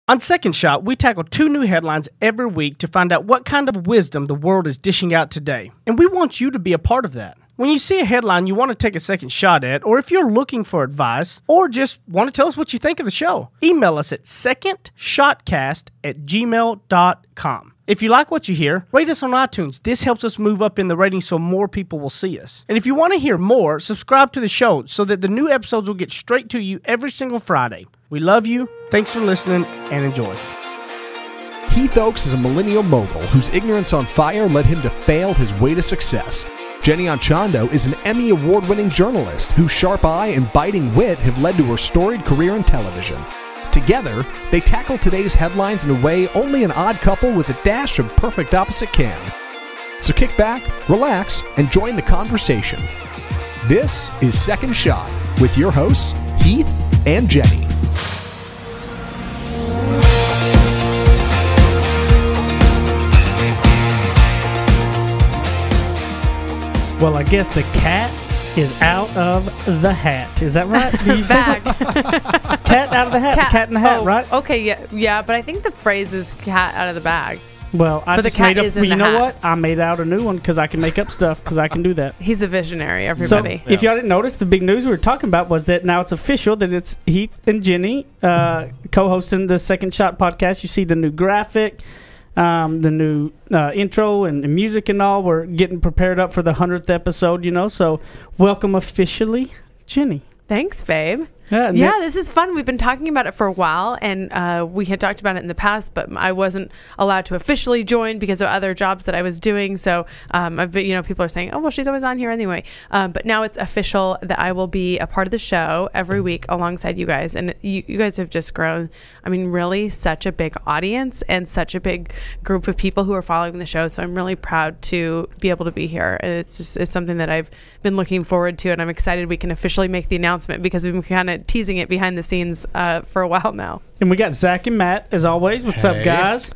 On Second Shot, we tackle 2 new headlines every week to find out what kind of wisdom the world is dishing out today. And we want you to be a part of that. When you see a headline you want to take a second shot at, or if you're looking for advice, or just want to tell us what you think of the show, email us at secondshotcast@gmail.com. If you like what you hear, rate us on iTunes. This helps us move up in the ratings so more people will see us. And if you want to hear more, subscribe to the show so that the new episodes will get straight to you every single Friday. We love you. Thanks for listening, and enjoy. Heath Oaks is a millennial mogul whose ignorance on fire led him to fail his way to success. Jenny Anchondo is an Emmy Award-winning journalist whose sharp eye and biting wit have led to her storied career in television. Together, they tackle today's headlines in a way only an odd couple with a dash of perfect opposite can. So kick back, relax, and join the conversation. This is Second Shot with your hosts, Heath and Jenny. Well, I guess the cat is out of the hat. Is that right? Do you Bag. cat out of the hat? Cat in the hat, right? Okay, yeah, but I think the phrase is cat out of the bag. Well, I But just the cat made up. is in Well, you the know hat. what? I made out a new one because I can make up stuff because I can do that. He's a visionary, So, everybody. if y'all didn't notice, the big news we were talking about was that now it's official that it's Heath and Jenny co-hosting the Second Shot podcast. You see the new graphic, the new intro and music and all. We're getting prepared up for the 100th episode, you know. So, welcome officially, Jenny. Thanks, babe. Yeah, Yeah, this is fun. We've been talking about it for a while, and we had talked about it in the past, but I wasn't allowed to officially join because of other jobs that I was doing. So I've been, people are saying, "Oh, well, she's always on here anyway." But now it's official that I will be a part of the show every week alongside you guys, and you guys have just grown. I mean, really, such a big audience and such a big group of people who are following the show. So I'm really proud to be able to be here, and it's something that I've been looking forward to, and I'm excited we can officially make the announcement because we've been kind of teasing it behind the scenes for a while now. And we got Zach and Matt, as always. What's up, guys?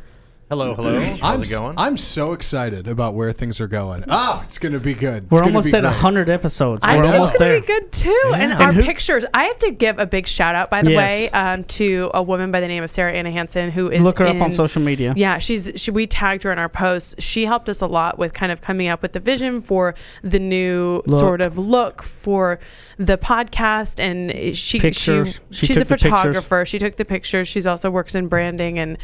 Hello. How's it going? I'm so excited about where things are going. It's going to be good. We're almost at 100 episodes. I We're think almost it's going there. to be good, too. Yeah. And our pictures, I have to give a big shout out, by the Yes. way, to a woman by the name of Sarah Anna Hansen, who is Look her up on social media. Yeah, we tagged her in our posts. She helped us a lot with kind of coming up with the vision for the new sort of look for the podcast, and she's a photographer. She took the pictures. She's also works in branding and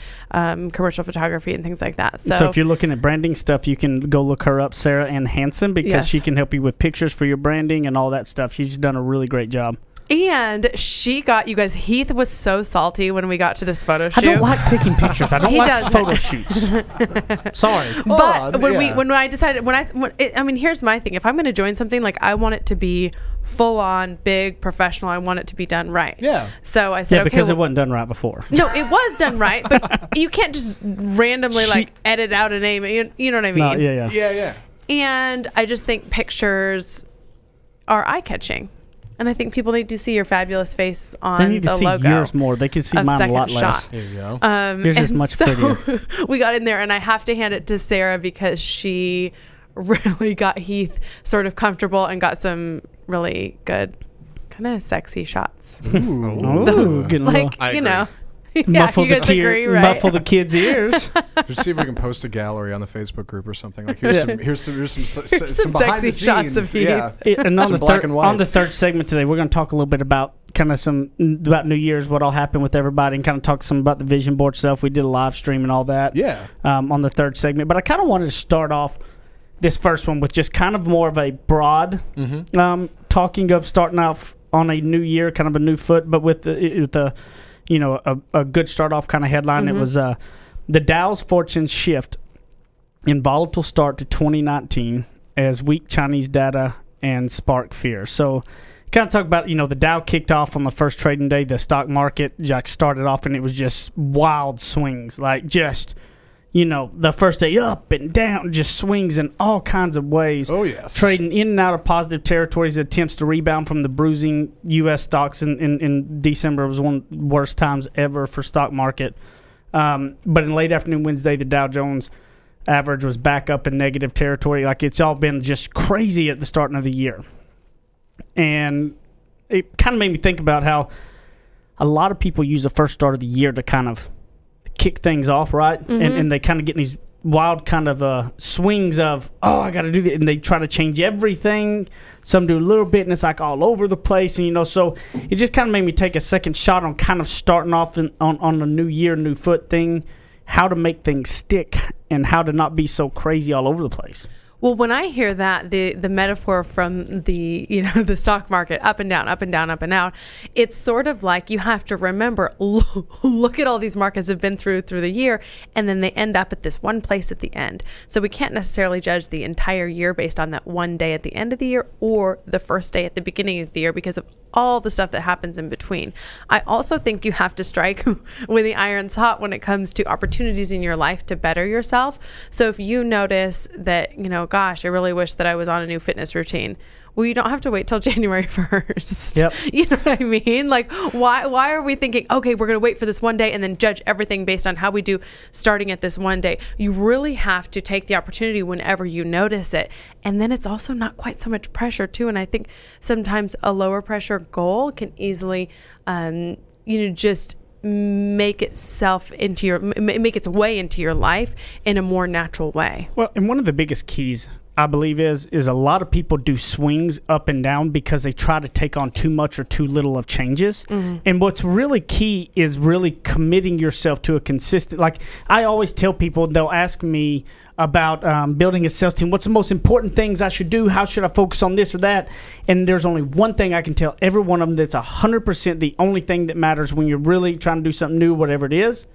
commercial photography and things like that. So if you're looking at branding stuff, you can go look her up, Sarah Ann Hansen, because she can help you with pictures for your branding and all that stuff. She's done a really great job. And she got you guys. Heath was so salty when we got to this photo shoot. I don't like taking pictures. I don't like photo shoots. Sorry, but here's my thing. If I'm going to join something, like I want it to be full on, big, professional. I want it to be done right. Yeah. So I said, because it wasn't done right before. No, it was done right, but you can't just randomly edit out a name. You know what I mean? No, yeah. And I just think pictures are eye catching. And I think people need to see your fabulous face on the logo. They need to see yours more. They can see mine a lot less. There you go. Yours is much prettier. We got in there, and I have to hand it to Sarah because she really got Heath sort of comfortable and got some really good, kind of sexy shots. Ooh, getting muffle the agree, right? Muffle the kids' ears. Let's see if we can post a gallery on the Facebook group or something. Like here's some some behind sexy the shots of scenes. Heath. Yeah. And Some black and whites. on the third segment today, we're going to talk a little bit about about New Year's, what all happened with everybody, and kind of talk some about the vision board stuff. We did a live stream and all that. Yeah. On the third segment, but I kind of wanted to start off this first one with just kind of more of a broad talking of starting off on a new year, kind of a new foot, but with a good start off kind of headline. It was the Dow's fortunes shift in volatile start to 2019 as weak Chinese data and spark fear. So kind of talk about, the Dow kicked off on the first trading day. The stock market started off and it was just wild swings, like just, the first day up and down, just swings in all kinds of ways. Oh, yes. Trading in and out of positive territories, attempts to rebound from the bruising U.S. stocks in December. It was one of the worst times ever for stock market. But in late afternoon Wednesday, the Dow Jones average was back up in negative territory. Like, it's all been just crazy at the start of the year. And it kind of made me think about how a lot of people use the first start of the year to kind of kick things off, right? And they kind of get in these wild kind of swings of, oh, I got to do that. And they try to change everything. Some do a little bit, and it's like all over the place. And, so it just kind of made me take a second shot on kind of starting off on the new year, new foot thing, how to make things stick and how to not be so crazy all over the place. Well, when I hear that, the metaphor from the the stock market, up and down, up and down, up and down, it's sort of like you have to remember, look at all these markets have been through the year, and then they end up at this one place at the end. So we can't necessarily judge the entire year based on that one day at the end of the year or the first day at the beginning of the year because of all the stuff that happens in between. I also think you have to strike when the iron's hot when it comes to opportunities in your life to better yourself. So if you notice that, gosh, I really wish that I was on a new fitness routine. Well, you don't have to wait till January 1st. Yep. You know what I mean? Like, why are we thinking, okay, we're going to wait for this one day and then judge everything based on how we do starting at this one day? You really have to take the opportunity whenever you notice it. And then it's also not quite so much pressure, too. And I think sometimes a lower pressure goal can easily, just make its way into your life in a more natural way. Well, and one of the biggest keys, I believe, is a lot of people do swings up and down because they try to take on too much or too little of changes. And what's really key is really committing yourself to a consistent, like I always tell people, they'll ask me about building a sales team. What's the most important things I should do? How should I focus on this or that? And there's only one thing I can tell every one of them that's 100% the only thing that matters when you're really trying to do something new, whatever it is.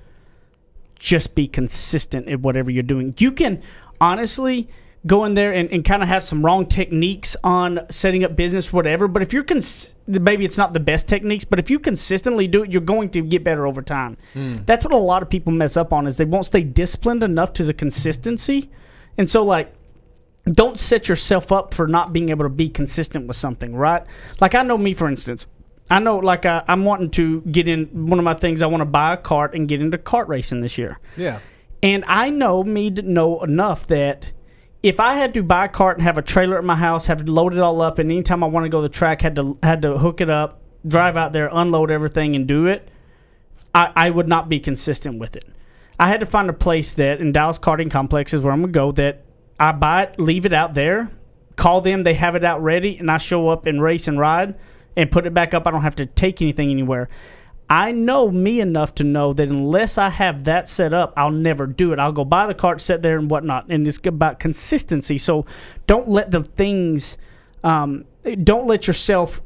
Just be consistent at whatever you're doing. You can honestly go in there and kind of have some wrong techniques on setting up business, whatever. But if you're maybe it's not the best techniques, but if you consistently do it, you're going to get better over time. That's what a lot of people mess up on, is they won't stay disciplined enough to the consistency. And so, like, don't set yourself up for not being able to be consistent with something, right? Like, I know me, for instance. I know, like, I'm wanting to get in, one of my things, I want to buy a cart and get into kart racing this year. Yeah. And I know enough that if I had to buy a cart and have a trailer at my house, have to load it all up, and anytime I want to go to the track, had to hook it up, drive out there, unload everything, and do it, I would not be consistent with it. I had to find a place that, in Dallas Karting Complex is where I'm going to go, that I buy it, leave it out there, call them, they have it out ready, and I show up and race and ride and put it back up. I don't have to take anything anywhere. I know me enough to know that unless I have that set up, I'll never do it. I'll go buy the cart, sit there, and whatnot. And it's about consistency. So don't let the things, don't let yourself,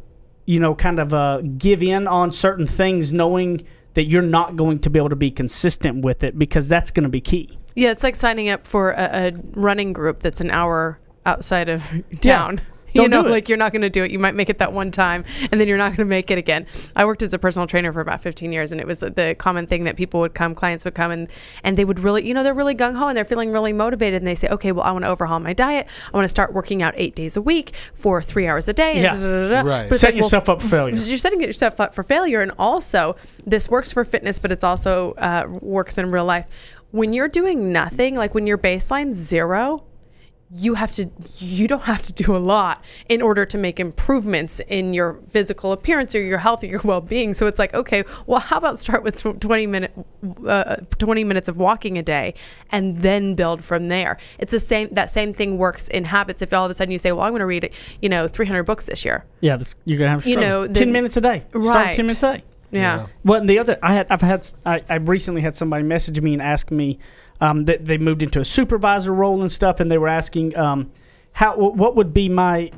kind of give in on certain things, knowing that you're not going to be able to be consistent with it, because that's going to be key. Yeah, it's like signing up for a running group that's an hour outside of town. Yeah. You're not going to do it. You might make it that one time, and then you're not going to make it again. I worked as a personal trainer for about 15 years, and it was the common thing that clients would come, and they would really, they're really gung-ho, and they're feeling really motivated, and they say, okay, well, I want to overhaul my diet. I want to start working out 8 days a week for 3 hours a day. Yeah. Right. But setting yourself up for failure. You're setting yourself up for failure, and also, this works for fitness, but it's also works in real life. When you're doing nothing, like when your baseline's 0, you don't have to do a lot in order to make improvements in your physical appearance or your health or your well-being. So it's like, okay, well, how about start with 20 minutes of walking a day and then build from there. It's that same thing works in habits. If all of a sudden you say, well, I'm going to read 300 books this year. Yeah, you're going to have 10 minutes a day. Right. Start 10 minutes a day. Yeah. Well, the other, I recently had somebody message me and ask me that they moved into a supervisor role and stuff, and they were asking what would be my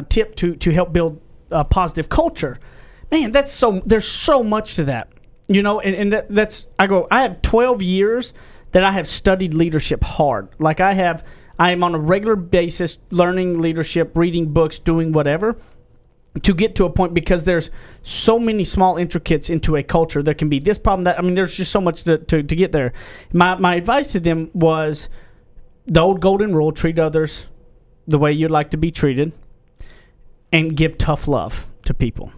tip to help build a positive culture. Man, there's so much to that, I have 12 years that I have studied leadership hard. Like I am on a regular basis learning leadership, reading books, doing whatever, to get to a point, because there's so many small intricacies into a culture. There can be this problem, that, there's just so much to get there. My advice to them was the old golden rule: treat others the way you'd like to be treated, and give tough love to people.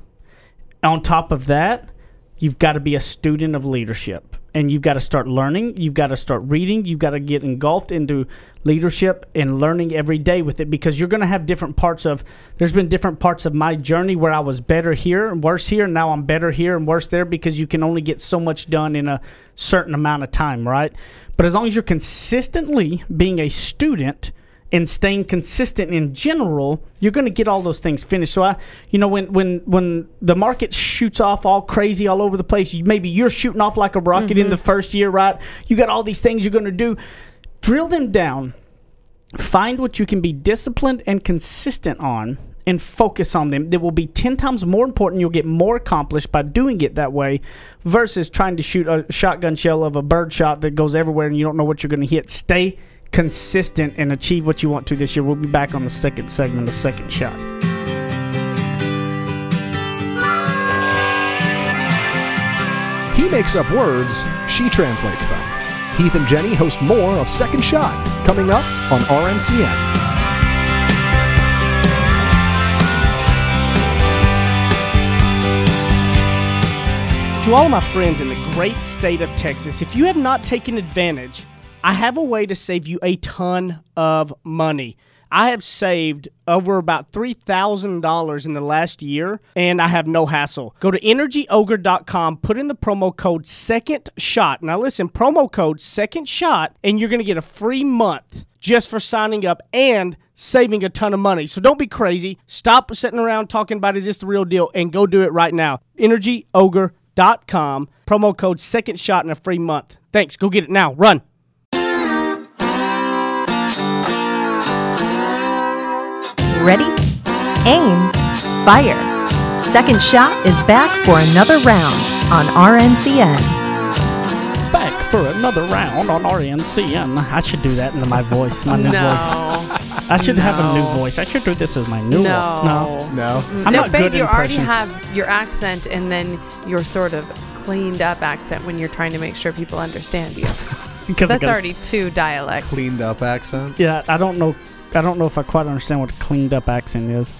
On top of that, you've got to be a student of leadership. and you've got to start learning. You've got to start reading. You've got to get engulfed into leadership and learning every day with it, because you're going to have different parts of, there's been different parts of my journey where I was better here and worse here, and now I'm better here and worse there, because you can only get so much done in a certain amount of time, right? But as long as you're consistently being a student and staying consistent in general, you're going to get all those things finished. So when the market shoots off all crazy all over the place, maybe you're shooting off like a rocket in the first year, right? You got all these things you're going to do. Drill them down. Find what you can be disciplined and consistent on, and focus on them. That will be 10 times more important. You'll get more accomplished by doing it that way versus trying to shoot a shotgun shell of a bird shot that goes everywhere and you don't know what you're going to hit. Stay consistent and achieve what you want to this year. We'll be back on the second segment of Second Shot. He makes up words, she translates them. Heath and Jenny host more of Second Shot, coming up on RNCN. To all of my friends in the great state of Texas, if you have not taken advantage, I have a way to save you a ton of money. I have saved over about $3,000 in the last year, and I have no hassle. Go to energyogre.com, put in the promo code SECONDSHOT. Now listen, promo code SECONDSHOT, and you're going to get a free month just for signing up and saving a ton of money. So don't be crazy. Stop sitting around talking about, is this the real deal, and go do it right now. energyogre.com, promo code SECONDSHOT, and a free month. Thanks. Go get it now. Run. Ready, aim, fire. Second Shot is back for another round on RNCN. Back for another round on RNCN. I should do that into my voice, my new voice. I should have a new voice. I should do this as my new one. No. I'm not babe, good at you already impressions. have your accent and then your sort of cleaned up accent when you're trying to make sure people understand you. Because That's already two dialects. Cleaned up accent? Yeah, I don't know if I quite understand what a cleaned up accent is.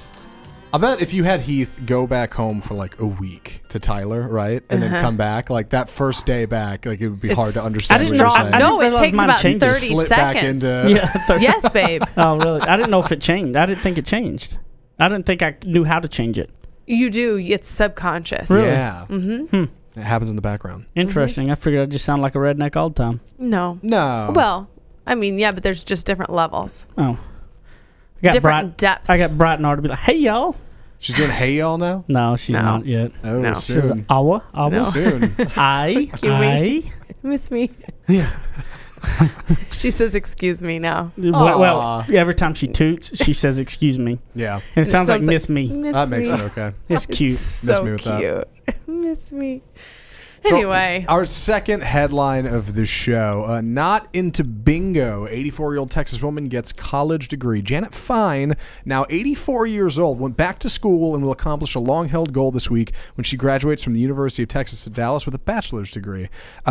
I bet if you had Heath go back home for like a week to Tyler, right, and then come back, like that first day back, like it would be hard to understand what you're saying. No, it takes about 30 Slip back seconds. into Yes, babe. Oh, really? I didn't know if it changed. I didn't think it changed. I didn't think I knew how to change it. You do. It's subconscious. Really? Yeah. It happens in the background. Interesting. I figured I'd just sound like a redneck all the time. No. Oh. Well, but there's just different levels. Oh. I got Different depths. I got Bright and R to be like, hey, y'all. She's doing hey y'all now? No, she's not yet. Oh, No. soon. Awa. Soon. Miss me. Yeah. She says, excuse me now. Well, every time she toots, she says, excuse me. Yeah. And it sounds like miss me. That makes it okay. It's cute. So Miss me with cute. Miss me. So, Anyway. our second headline of the show, not into bingo. 84-year-old Texas woman gets college degree. Janet Fine, now 84 years old, went back to school and will accomplish a long-held goal this week when she graduates from the University of Texas at Dallas with a bachelor's degree.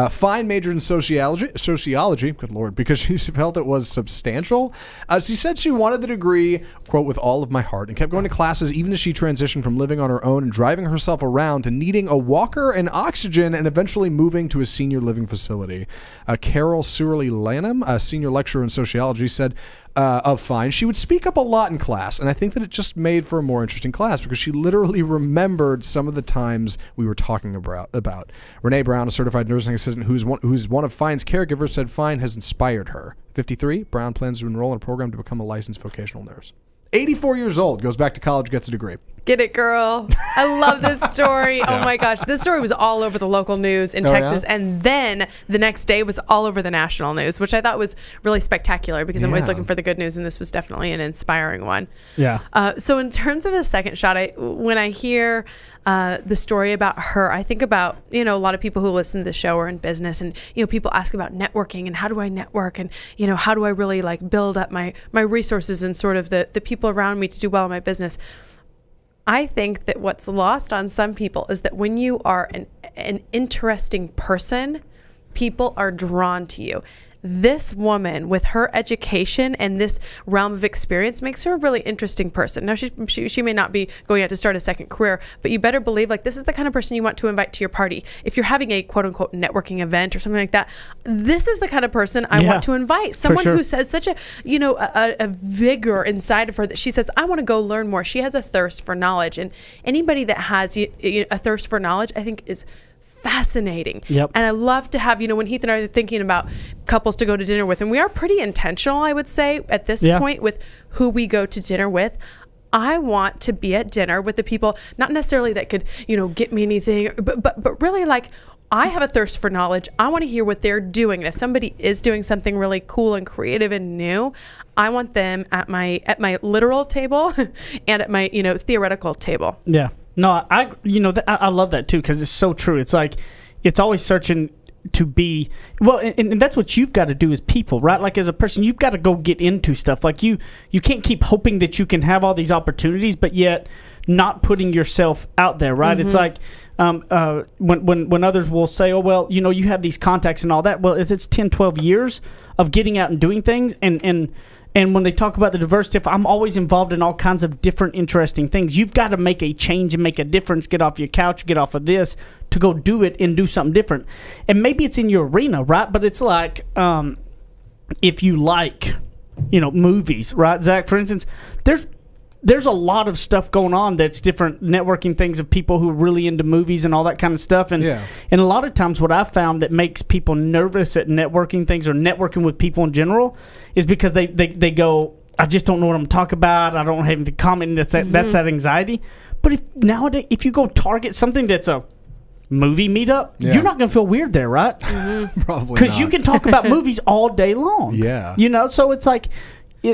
Fine majored in sociology, good Lord, because she felt it was substantial. She said she wanted the degree, quote, with all of my heart, and kept going to classes even as she transitioned from living on her own and driving herself around to needing a walker and oxygen and eventually moving to a senior living facility. Carol Surley-Lanham, a senior lecturer in sociology, said of Fine, she would speak up a lot in class, and I think that it just made for a more interesting class because she literally remembered some of the times we were talking about. Renee Brown, a certified nursing assistant who's one of Fine's caregivers, said Fine has inspired her. 53, Brown plans to enroll in a program to become a licensed vocational nurse. 84 years old, goes back to college, gets a degree. Get it, girl. I love this story. Oh, my gosh. This story was all over the local news in Texas. Yeah? And then the next day was all over the national news, which I thought was really spectacular because I'm always looking for the good news. And this was definitely an inspiring one. Yeah. So in terms of a second shot, when I hear the story about her, I think about, a lot of people who listen to the show are in business and, people ask about networking and how do I network and, how do I really like build up my resources and sort of the people around me to do well in my business. I think that what's lost on some people is that when you are an interesting person, people are drawn to you. this woman with her education and this realm of experience makes her a really interesting person. Now she may not be going out to start a second career, but you better believe like this is the kind of person you want to invite to your party. If you're having a quote unquote networking event or something like that, this is the kind of person I want to invite. Someone who says such a, you know, a vigor inside of her that she says, I want to go learn more. She has a thirst for knowledge, and anybody that has a thirst for knowledge, I think is fascinating. And I love to have, you know, when Heath and I are thinking about couples to go to dinner with, and we are pretty intentional, I would say, at this point with who we go to dinner with. I want to be at dinner with the people, not necessarily that could, you know, get me anything, but really like, I have a thirst for knowledge. I want to hear what they're doing. And if somebody is doing something really cool and creative and new, I want them at my literal table and at my, you know, theoretical table. Yeah. No, I love that too, because it's so true. It's like, it's always searching to be, well, and that's what you've got to do as people, right? Like as a person, you've got to go get into stuff. Like you can't keep hoping that you can have all these opportunities, but yet not putting yourself out there, right? It's like, when others will say, oh, well, you know, you have these contacts and all that. Well, if it's 10, 12 years of getting out and doing things, and when they talk about the diversity, I'm always involved in all kinds of different interesting things. You've got to make a change and make a difference, get off your couch, get off of this to go do it and do something different. And maybe it's in your arena, right? But it's like, if you like, you know, movies, right, Zach, for instance, there's a lot of stuff going on that's different networking things of people who are really into movies and all that kind of stuff. And and a lot of times what I've found that makes people nervous at networking things or networking with people in general is because they go, I just don't know what I'm talking about. I don't have anything to comment. That's that anxiety. But nowadays, if you go target something that's a movie meetup, you're not going to feel weird there, right? Probably because you can talk about movies all day long. You know, so it's like,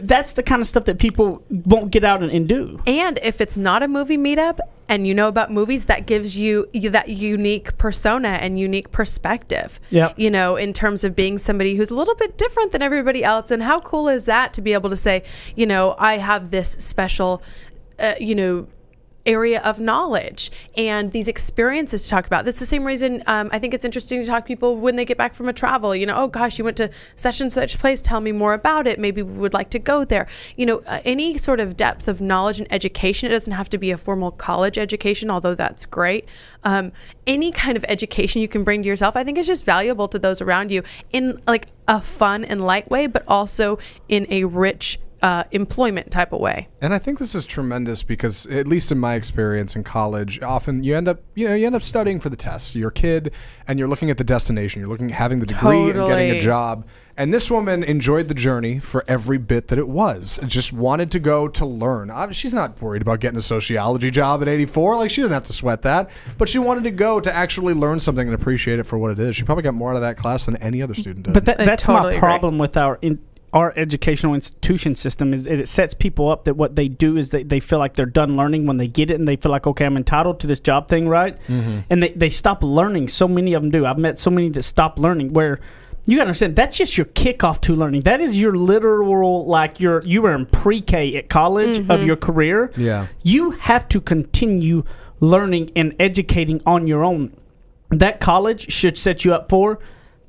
that's the kind of stuff that people won't get out and do. And if it's not a movie meetup and you know about movies, that gives you that unique persona and unique perspective. You know, in terms of being somebody who's a little bit different than everybody else. And how cool is that to be able to say, you know, I have this special, you know, area of knowledge and these experiences to talk about. That's the same reason I think it's interesting to talk to people when they get back from a travel. You know, oh gosh, you went to such and such place, tell me more about it, maybe we would like to go there. You know, any sort of depth of knowledge and education. It doesn't have to be a formal college education, although that's great. Any kind of education you can bring to yourself, I think, is just valuable to those around you in like a fun and light way, but also in a rich employment type of way. And I think this is tremendous because, at least in my experience in college, often you end up studying for the test. You're a kid and you're looking at the destination. You're having the degree and getting a job. And this woman enjoyed the journey for every bit that it was. Just wanted to go to learn. She's not worried about getting a sociology job at 84. Like, she didn't have to sweat that. But she wanted to go to actually learn something and appreciate it for what it is. She probably got more out of that class than any other student did. But that's totally my problem with our educational institution system is it sets people up that what they do is they feel like they're done learning when they get it, and they feel like, okay, I'm entitled to this job thing, right? And they stop learning. So many of them do. I've met so many that stop learning, where you got to understand that's just your kickoff to learning. That is your literal, like you were in pre-K at college of your career. You have to continue learning and educating on your own. That college should set you up for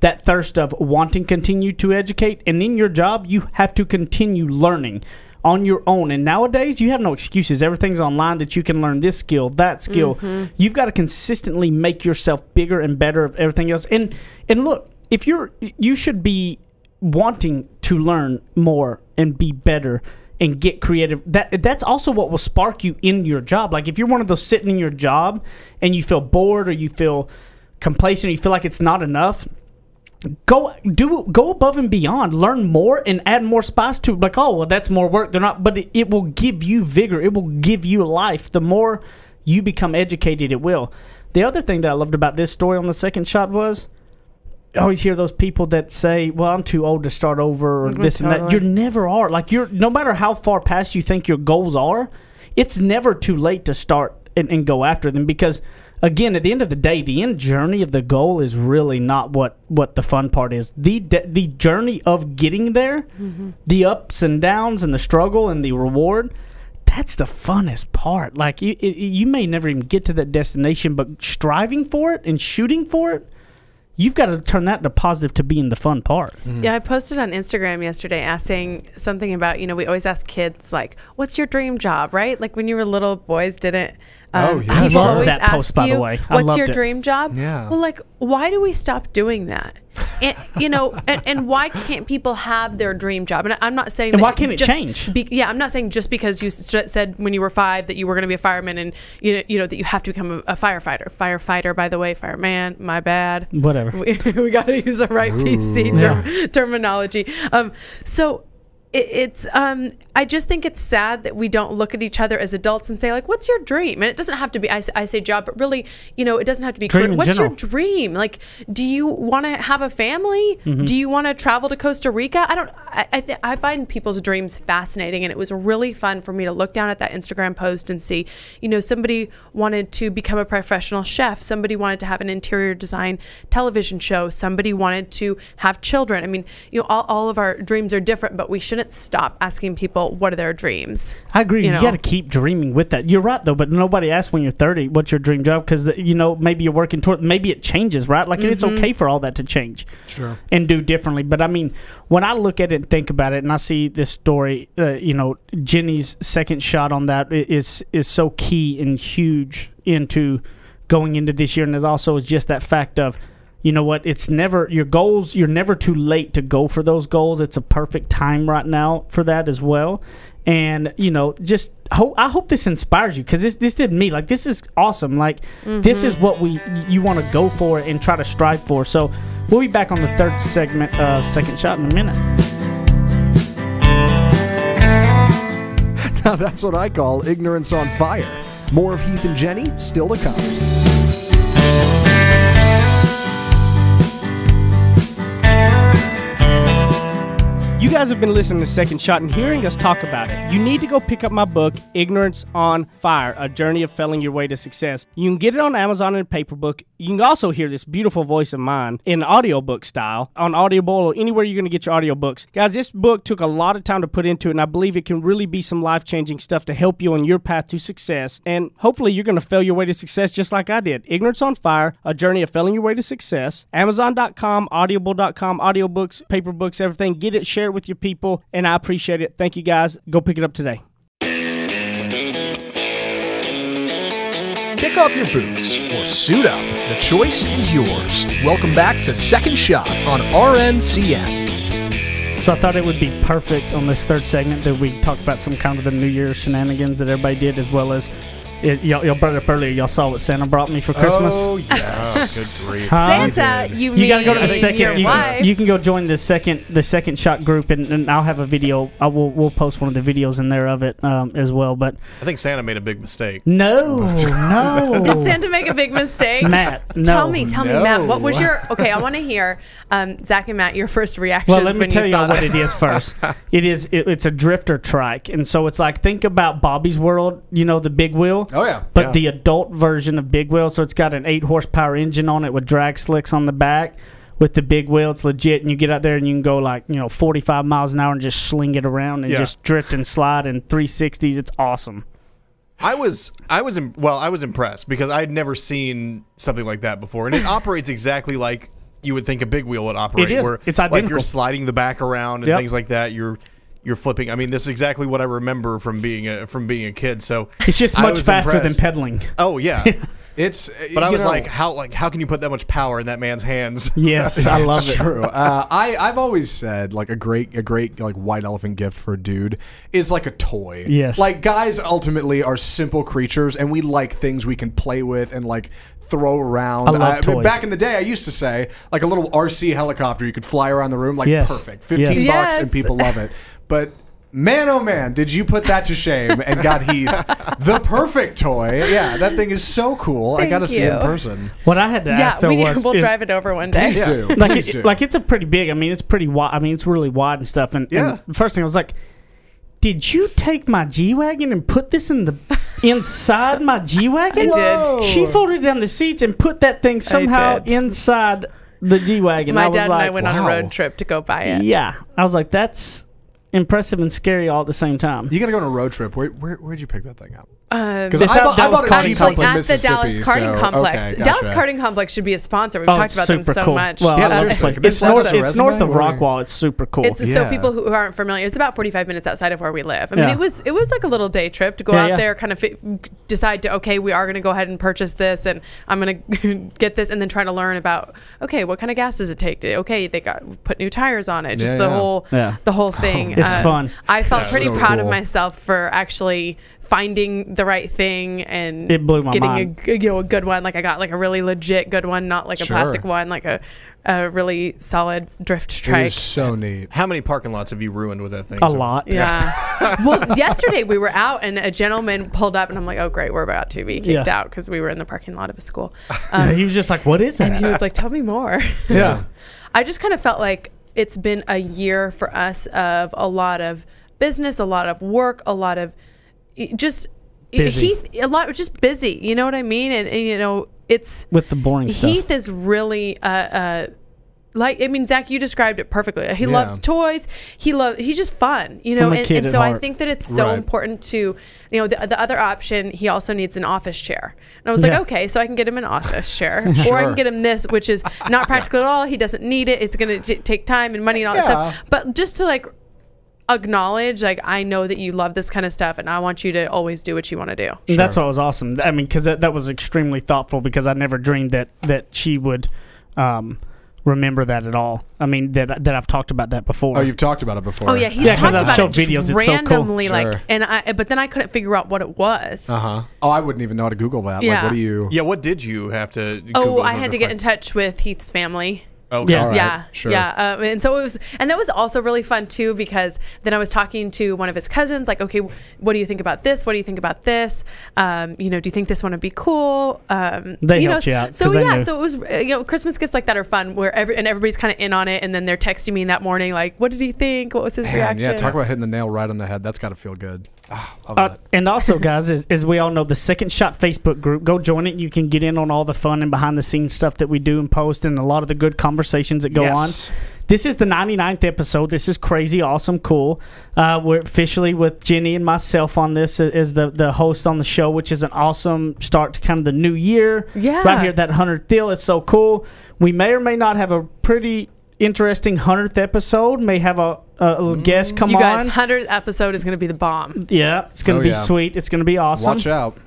that thirst of wanting to continue to educate. And in your job, you have to continue learning on your own. And nowadays, you have no excuses. Everything's online that you can learn this skill, that skill. You've got to consistently make yourself bigger and better of everything else. And look, if you should be wanting to learn more and be better and get creative. That's also what will spark you in your job. Like if you're one of those sitting in your job and you feel bored or you feel complacent or you feel like it's not enough, go above and beyond, learn more and add more spice to it. Like, oh, well, that's more work. They're not, but it will give you vigor. It will give you life. The more you become educated, it will. The other thing that I loved about this story on the second shot was, I always hear those people that say, well, I'm too old to start over or this and that. You never are. Like, no matter how far past you think your goals are, it's never too late to start and go after them, because again, at the end of the day, the end journey of the goal is really not what the fun part is. The journey of getting there, the ups and downs and the struggle and the reward, that's the funnest part. Like you may never even get to that destination, but striving for it and shooting for it you've got to turn that to positive to being the fun part. Yeah, I posted on Instagram yesterday asking something about, we always ask kids, like, what's your dream job, right? Like when you were little, boys didn't. I People love always that ask post, by the you, way. I what's loved your it. dream job? Yeah. Well, like, why do we stop doing that? And, and why can't people have their dream job? And I'm not saying And that why can't it change? I'm not saying just because you said when you were 5 that you were going to be a fireman and that you have to become a firefighter. By the way, fireman. My bad. Whatever. We got to use the right PC terminology. So. It's I just think it's sad that we don't look at each other as adults and say, like, what's your dream? And it doesn't have to be, I say job, but really, it doesn't have to be Dream career. in What's general. your dream? Like, do you want to have a family? Do you want to travel to Costa Rica? I find people's dreams fascinating, and it was really fun for me to look down at that Instagram post and see, somebody wanted to become a professional chef. Somebody wanted to have an interior design television show. Somebody wanted to have children. I mean, all of our dreams are different, but we shouldn't stop asking people what are their dreams. I agree. You got to keep dreaming with that. You're right, though, but nobody asks when you're 30 what's your dream job, because maybe you're working toward, maybe it changes, right? Like it's okay for all that to change, sure, and do differently. But I mean, when I look at it and think about it, and I see this story, Jenny's second shot on that is so key and huge into going into this year, and there's also just that fact of, you know what? It's never your goals. You're never too late to go for those goals. It's a perfect time right now for that as well. And I hope this inspires you, because this did me. Like, this is awesome. Like, this is what you want to go for and try to strive for. So we'll be back on the third segment of Second Shot in a minute. Now that's what I call ignorance on fire. More of Heath and Jenny still to come. You guys have been listening to Second Shot and hearing us talk about it. You need to go pick up my book, Ignorance on Fire, A Journey of Failing Your Way to Success. You can get it on Amazon in a paper book. You can also hear this beautiful voice of mine in audiobook style on Audible or anywhere you're going to get your audiobooks. Guys, this book took a lot of time to put into it, and I believe it can really be some life-changing stuff to help you on your path to success. And hopefully you're going to fail your way to success just like I did. Ignorance on Fire, A Journey of Failing Your Way to Success. Amazon.com, Audible.com, audiobooks, paper books, everything. Get it, share it with your people, and I appreciate it. Thank you, guys. Go pick it up today. Kick off your boots or suit up. The choice is yours. Welcome back to Second Shot on RNCN. So I thought it would be perfect on this third segment that we talk about some kind of the New Year's shenanigans that everybody did, as well as y'all brought it up earlier. Y'all saw what Santa brought me for Christmas. Oh yes, good grief. Santa, you gotta go to the mean second. your wife. You can go join the second shot group, and I'll have a video. We'll post one of the videos in there of it as well. But I think Santa made a big mistake. no. Did Santa make a big mistake? Matt, no. Tell me, Matt. What was your? Okay, I want to hear, Zach and Matt, your first reactions. Well, let me when tell you you saw what this. it is first. It's a drifter trike, and so it's like, think about Bobby's World. The big wheel. Oh yeah, But the adult version of big wheel, so it's got an 8 horsepower engine on it with drag slicks on the back. With the big wheel, it's legit, and you get out there and you can go 45 miles an hour and just sling it around and just drift and slide in 360s. It's awesome. I was impressed because I'd never seen something like that before, and it operates exactly like you would think a big wheel would operate. It is. Where, it's identical. Like you're sliding the back around and things like that. You're flipping. I mean, this is exactly what I remember from being a kid. So it's just much faster impressed. than pedaling. Oh yeah. But I was how can you put that much power in that man's hands? Yes, I love it. True. I've always said like a great like white elephant gift for a dude is like a toy. Yes. Like guys ultimately are simple creatures, and we like things we can play with and like throw around. I love toys. Back in the day, I used to say like a little RC helicopter you could fly around the room, like perfect. 15 Yes. bucks and people love it. But man, oh man, did you put that to shame and got Heath the perfect toy. Yeah, that thing is so cool. I got to see it in person. What I had to ask though was... we'll drive it over one day. Please do. Like it's a pretty big... I mean, it's pretty wide. I mean, it's really wide and stuff. And the first thing I was like, did you take my G-Wagon and put this inside my G-Wagon? I did. She folded down the seats and put that thing somehow inside the G-Wagon. My dad and I went on a road trip to go buy it. Yeah. I was like, that's impressive and scary all at the same time. You got to go on a road trip. Where'd you pick that thing up? Because It's I out bought Dallas a Karting Jeep Complex. in At the Mississippi. Dallas Karting so, Complex. okay, gotcha. Dallas Karting Complex should be a sponsor. We've talked about them super so cool. much. Well, Yeah, I love the seriously. place. Is that It's a resume? north of What are Rockwall. It's super cool. It's so Yeah. people who aren't familiar. It's about 45 minutes outside of where we live. I mean, Yeah. it was like a little day trip to go Yeah, out yeah. there, kind of decide to we are going to go ahead and purchase this, and I'm going to get this, and then try to learn about what kind of gas does it take to they got put new tires on it, just Yeah, the yeah. whole Yeah. the whole thing. It's fun. I felt pretty so proud of cool. myself for actually finding the right thing and It blew my getting mind. a good one. Like I got like a really legit good one, not like a Sure. plastic one, like a really solid drift It trike. is so neat. How many parking lots have you ruined with that thing? A So- lot. Yeah. Well, yesterday we were out and a gentleman pulled up and I'm like, oh, great, we're about to be kicked Yeah. out because we were in the parking lot of a school. He was just like, "What is And that?" he was like, tell me more. Yeah. I just kind of felt like it's been a year for us of a lot of business, a lot of work, a lot of just Busy. just busy. You know what I mean? And it's With the boring stuff. Heath is really Zach, you described it perfectly. He loves toys. He's just fun, I'm a and, kid and at so I heart. think that it's so Right. important to, the other option, he also needs an office chair. And I was Yeah. like, okay, so I can get him an office chair, or I Sure. can get him this, which is not practical at all. He doesn't need it. It's going to take time and money and all that stuff. But just to acknowledge, I know that you love this kind of stuff and I want you to always do what you want to do. That's what was awesome. I mean, because that was extremely thoughtful, because I never dreamed that she would remember that at all. I mean, that I've talked about that before. Oh, you've talked about it before. Oh yeah, he's Yeah, 'cause talked I've about showed it videos. It's so cool. randomly, Sure. but then I couldn't figure out what it was. Oh, I wouldn't even know how to Google that. Yeah. Like, what do you? Yeah, what did you have to Oh, Google I in order had to get in find- touch with Heath's family. Okay. Yeah. All right, Yeah, sure. yeah, and so it was, and that was also really fun too, because then I was talking to one of his cousins, like, okay, what do you think about this? What do you think about this? Do you think this one would be cool? They helped you out, So 'cause they yeah, knew. so it was, Christmas gifts like that are fun, where everybody's kind of in on it, and then they're texting me that morning, like, what did he think? What was his Man, reaction? yeah, talk about hitting the nail right on the head. That's got to feel good. Love that. And also, guys, as we all know, the Second Shot Facebook group, go join it. You can get in on all the fun and behind the scenes stuff that we do and post, and a lot of the good conversations that go Yes. on. This is the 99th episode. This is crazy, awesome, cool. We're officially with Jenny and myself on this as the host on the show, which is an awesome start to kind of the new year. Yeah. Right here at that 100th deal. It's so cool. We may or may not have a pretty interesting 100th episode. May have a guest come you guys, on. 100th episode is going to be the bomb. Yeah, it's going to Oh, be yeah. sweet. It's going to be awesome. Watch out.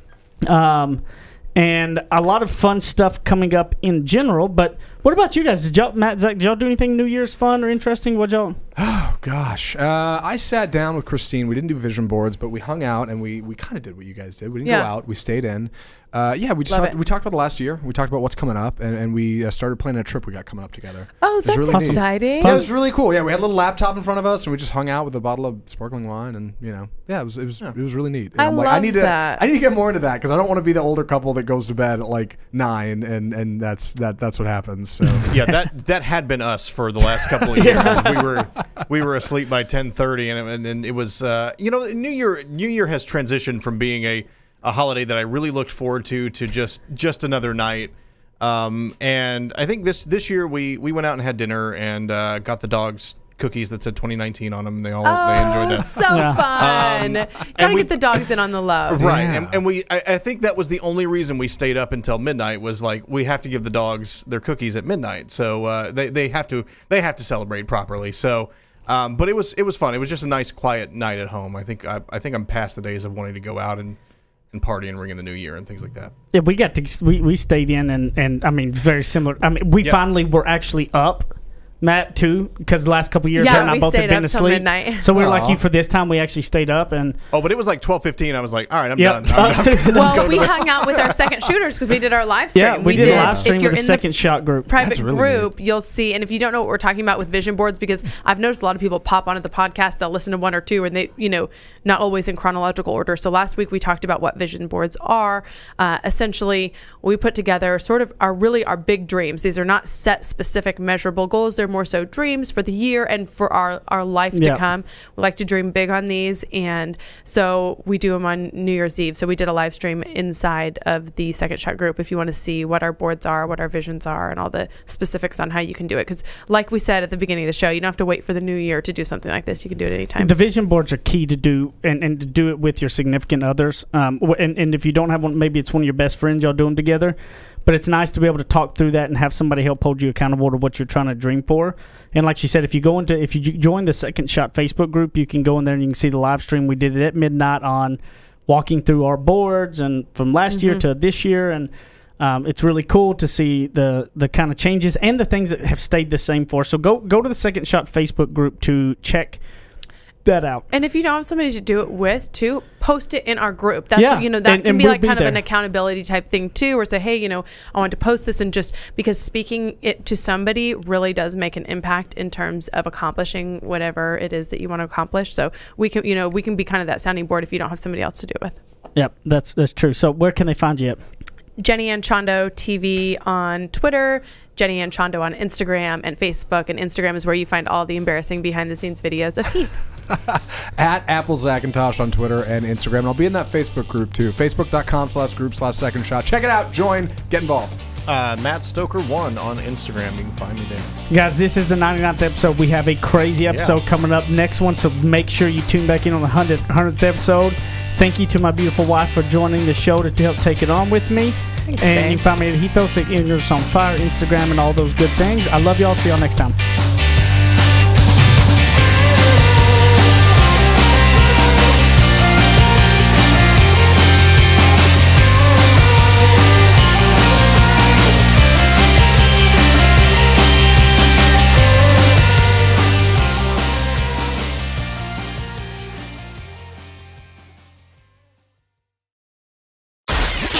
And a lot of fun stuff coming up in general. But what about you guys? Did y'all, Matt, Zach, did y'all do anything New Year's fun or interesting? What y'all? Oh, gosh. I sat down with Christine. We didn't do vision boards, but we hung out and we kind of did what you guys did. We didn't go out. We stayed in. We just Love it. we talked about the last year. We talked about what's coming up, and we started planning a trip we got coming up together. Oh, It was that's really neat. exciting. Yeah, it was really cool. Yeah, we had a little laptop in front of us, and we just hung out with a bottle of sparkling wine, and it was really neat. And I I'm like, love I need that. to get more into that, because I don't want to be the older couple that goes to bed at like 9, and that's what happens. So Yeah, that had been us for the last couple of years. We were asleep by 10:30, and it was New Year has transitioned from being a holiday that I really looked forward to just another night. And I think this year we went out and had dinner and got the dogs cookies that said 2019 on them. They enjoyed that. So fun. Gotta we- get the dogs in on the love. Right, Yeah. and I think that was the only reason we stayed up until midnight, was like, we have to give the dogs their cookies at midnight, so they have to celebrate properly. So, but it was fun. It was just a nice quiet night at home. I think I'm past the days of wanting to go out and party and ring in the new year and things like that. Yeah, we stayed in and I mean, very similar. I mean, we finally were actually up. Matt too, because the last couple of years, Yeah, her and I we both stayed had been up till asleep. midnight. So we were like Aw. you for this time. We actually stayed up and Oh, but it was like 12:15. I was like, all right, I'm Yep. done. I'm Well, we hung out with our second shooters because we did our live stream. yeah, we did a live If stream you're with a in Second Shot group. private That's really group, you'll see. And if you don't know what we're talking about with vision boards, because I've noticed a lot of people pop onto the podcast, they'll listen to one or two, and they, not always in chronological order. So last week we talked about what vision boards are. Essentially, we put together sort of our big dreams. These are not set specific measurable goals. They're they're more so dreams for the year and for our life to come. We like to dream big on these, and so we do them on New Year's Eve. So we did a live stream inside of the Second Shot group if you want to see what our boards are, what our visions are, and all the specifics on how you can do it. Because like we said at the beginning of the show, you don't have to wait for the new year to do something like this. You can do it anytime. The vision boards are key to do, and to do it with your significant others. And if you don't have one, maybe it's one of your best friends, y'all do them together. But it's nice to be able to talk through that and have somebody help hold you accountable to what you're trying to dream for. And like she said, if you join the Second Shot Facebook group, you can go in there and you can see the live stream. We did it at midnight on walking through our boards and from last year to this year. And it's really cool to see the kind of changes and the things that have stayed the same for us. So go to the Second Shot Facebook group to check that out. And if you don't have somebody to do it with too, post it in our group. That's that can be we'll like kind there. of an accountability type thing too, or say, hey, I want to post this, and just because speaking it to somebody really does make an impact in terms of accomplishing whatever it is that you want to accomplish. So we can be kind of that sounding board if you don't have somebody else to do it with. Yep, that's true. So where can they find you at? Jenny Ann Chondo TV on Twitter, Jenny Ann Chondo on Instagram and Facebook. And Instagram is where you find all the embarrassing behind-the-scenes videos of Heath. At Apple Zackintosh on Twitter and Instagram. And I'll be in that Facebook group too. Facebook.com/group/Second Shot. Check it out. Join. Get involved. Matt Stoker 1 on Instagram. You can find me there. Guys, this is the 99th episode. We have a crazy episode coming up next one, so make sure you tune back in on the 100th episode. Thank you to my beautiful wife for joining the show to help take it on with me. Thanks, and babe. you can find me at Heathos, Ignorance on Fire, Instagram, and all those good things. I love y'all. See y'all next time.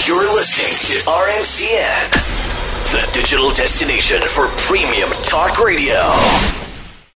You're listening to RNCN, the digital destination for premium talk radio.